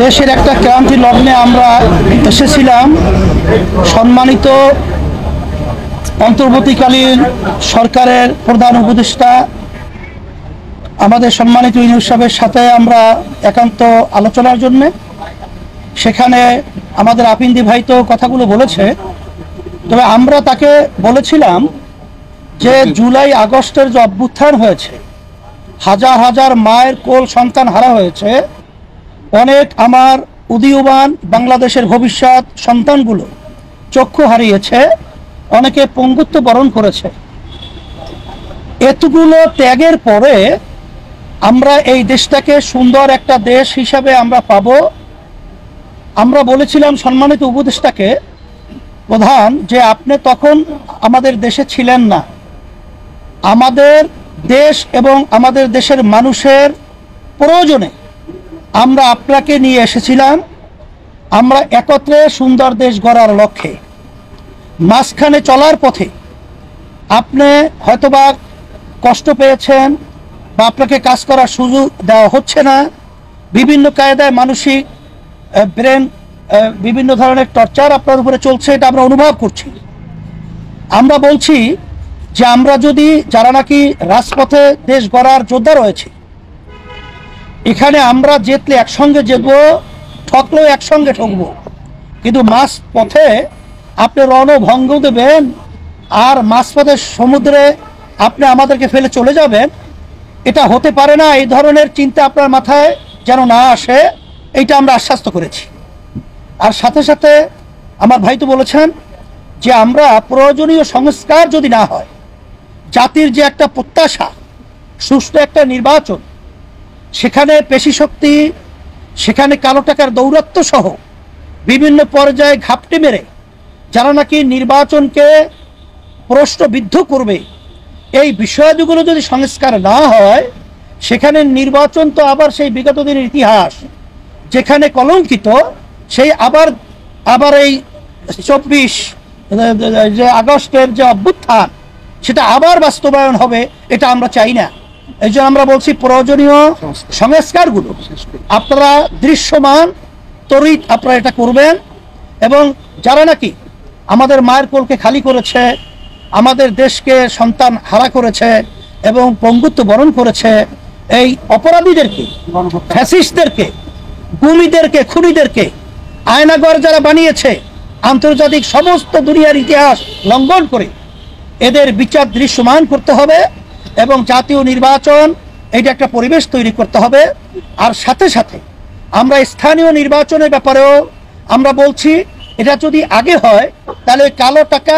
দেশের একটা ক্রান্তি লগ্নে আমরা এসেছিলাম। সম্মানিত অন্তর্বর্তীকালীন সরকারের প্রধান উপদেষ্টা আমাদের সম্মানিত ইউনূস সাহেবের সাথে আমরা একান্ত আলোচনার জন্য, সেখানে আমাদের আপিন্দি ভাই তো কথাগুলো বলেছে, তবে আমরা তাকে বলেছিলাম যে জুলাই আগস্টের যে অভ্যুত্থান হয়েছে, হাজার হাজার মায়ের কোল সন্তান হারা হয়েছে, অনেক আমার উদীয়মান বাংলাদেশের ভবিষ্যৎ সন্তানগুলো চক্ষু হারিয়েছে, অনেকে পঙ্গুত্ব বরণ করেছে। এতগুলো ত্যাগের পরে আমরা এই দেশটাকে সুন্দর একটা দেশ হিসাবে আমরা পাব। আমরা বলেছিলাম সম্মানিত উপদেষ্টাকে প্রধান যে আপনি তখন আমাদের দেশে ছিলেন না, আমাদের দেশ এবং আমাদের দেশের মানুষের প্রয়োজনে আমরা আপনাকে নিয়ে এসেছিলাম। আমরা একত্রে সুন্দর দেশ গড়ার লক্ষ্যে মাঝখানে চলার পথে আপনি হয়তোবা কষ্ট পেয়েছেন বা আপনাকে কাজ করার সুযোগ দেওয়া হচ্ছে না, বিভিন্ন কায়দায় মানসিক ব্রেন বিভিন্ন ধরনের টর্চার আপনার উপরে চলছে, এটা আমরা অনুভব করছি। আমরা বলছি যে আমরা যদি যারা নাকি রাজপথে দেশ গড়ার যোদ্ধা রয়েছে, এখানে আমরা জিতলে একসঙ্গে জিতবো, ঠকলেও একসঙ্গে ঠকবো, কিন্তু মাঝ পথে আপনি রণভঙ্গ দেবেন আর মাঝপথে সমুদ্রে আপনি আমাদেরকে ফেলে চলে যাবেন, এটা হতে পারে না। এই ধরনের চিন্তা আপনার মাথায় যেন না আসে, এইটা আমরা আশ্বস্ত করেছি। আর সাথে সাথে আমার ভাই তো বলেছেন যে আমরা প্রয়োজনীয় সংস্কার যদি না হয়, জাতির যে একটা প্রত্যাশা সুষ্ঠু একটা নির্বাচন, সেখানে পেশি শক্তি, সেখানে কালো টাকার দৌরাত্ম্য সহ বিভিন্ন পর্যায়ে ঘাপটি মেরে যারা নাকি নির্বাচনকে প্রশ্নবিদ্ধ করবে, এই বিষয়গুলো যদি সংস্কার না হয়, সেখানে নির্বাচন তো আবার সেই বিগত দিনের ইতিহাস যেখানে কলঙ্কিত, সেই আবার এই 24 যে আগস্টের যে অভ্যুত্থান, সেটা আবার বাস্তবায়ন হবে, এটা আমরা চাই না। এই জন্য আমরা বলছি প্রয়োজনীয় সংস্কারগুলো আপনারা দৃশ্যমান তরিত আপনারা এটা করবেন। এবং যারা নাকি আমাদের মায়ের কোলকে খালি করেছে, আমাদের দেশকে সন্তান হারা করেছে এবং পঙ্গুত্ব বরণ করেছে, এই অপরাধীদেরকে, ফ্যাসিস্টদেরকে, গুমিদেরকে, খুনিদেরকে, আয়নাগর যারা বানিয়েছে আন্তর্জাতিক সমস্ত দুনিয়ার ইতিহাস লঙ্ঘন করে, এদের বিচার দৃশ্যমান করতে হবে এবং জাতীয় নির্বাচন এইটা একটা পরিবেশ তৈরি করতে হবে। আর সাথে সাথে আমরা স্থানীয় নির্বাচনের ব্যাপারেও আমরা বলছি, এটা যদি আগে হয় তাহলে কালো টাকা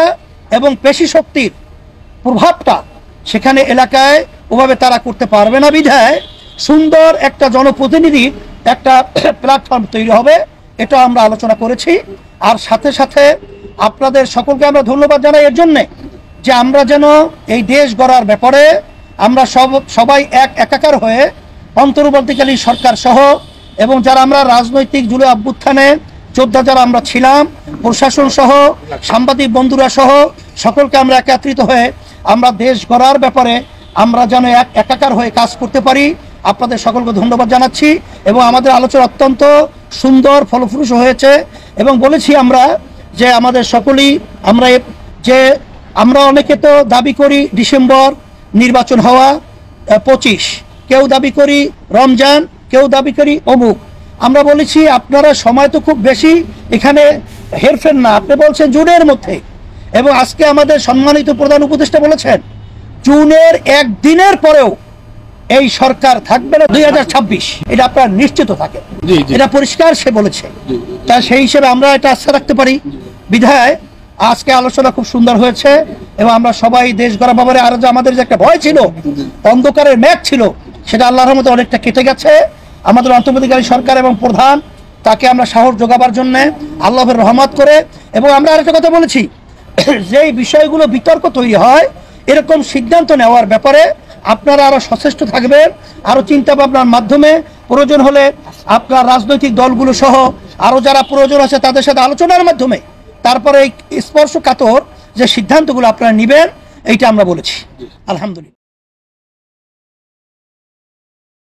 এবং পেশি শক্তির প্রভাবটা সেখানে এলাকায় ওভাবে তারা করতে পারবে না, বিধায় সুন্দর একটা জনপ্রতিনিধি একটা প্ল্যাটফর্ম তৈরি হবে, এটা আমরা আলোচনা করেছি। আর সাথে সাথে আপনাদের সকলকে আমরা ধন্যবাদ জানাই এর জন্যে যে আমরা যেন এই দেশ গড়ার ব্যাপারে আমরা সবাই একাকার হয়ে অন্তর্বর্তীকালীন সরকার সহ এবং যারা আমরা রাজনৈতিক জুলাই অভ্যুত্থানে যোদ্ধা যারা আমরা ছিলাম, প্রশাসন সহ, সাংবাদিক বন্ধুরা সহ সকলকে আমরা একত্রিত হয়ে আমরা দেশ গড়ার ব্যাপারে আমরা যেন একাকার হয়ে কাজ করতে পারি। আপনাদের সকলকে ধন্যবাদ জানাচ্ছি এবং আমাদের আলোচনা অত্যন্ত সুন্দর ফলপ্রসূ হয়েছে। এবং বলেছি আমরা যে আমাদের সকলেই আমরা অনেকে তো দাবি করি ডিসেম্বর নির্বাচন হওয়া, 25, কেউ দাবি করি রমজান, কেউ দাবি করি অমুক। আমরা বলেছি আপনারা সময় তো খুব বেশি এখানে হেরফের না, আপনি বলছেন জুনের মধ্যে, এবং আজকে আমাদের সম্মানিত প্রধান উপদেষ্টা বলেছেন জুনের একদিনের পরেও এই সরকার থাকবে না 2026, এটা আপনারা নিশ্চিত থাকে, এটা পরিষ্কার সে বলেছে। তা সেই হিসেবে আমরা এটা আস্থা রাখতে পারি, বিধায় আজকে আলোচনা খুব সুন্দর হয়েছে এবং আমরা সবাই দেশ গড়া ব্যাপারে আর যে আমাদের যে একটা ভয় ছিল, অন্ধকারের মেঘ ছিল, সেটা আল্লাহর রহমতে অনেকটা কেটে গেছে। আমাদের অন্তর্বর্তীকালীন সরকার এবং প্রধান তাকে আমরা সাহস যোগাবার জন্য আল্লাহর রহমত করে, এবং আমরা আরেকটা কথা বলেছি যে বিষয়গুলো বিতর্ক তৈরি হয়, এরকম সিদ্ধান্ত নেওয়ার ব্যাপারে আপনারা আরো সচেষ্ট থাকবেন, আরো চিন্তা ভাবনার মাধ্যমে প্রয়োজন হলে আপনার রাজনৈতিক দলগুলো সহ আরো যারা প্রয়োজন আছে তাদের সাথে আলোচনার মাধ্যমে তারপরে এই স্পর্শকাতর যে সিদ্ধান্তগুলো আপনারা নেবেন, এইটা আমরা বলেছি। আলহামদুলিল্লাহ।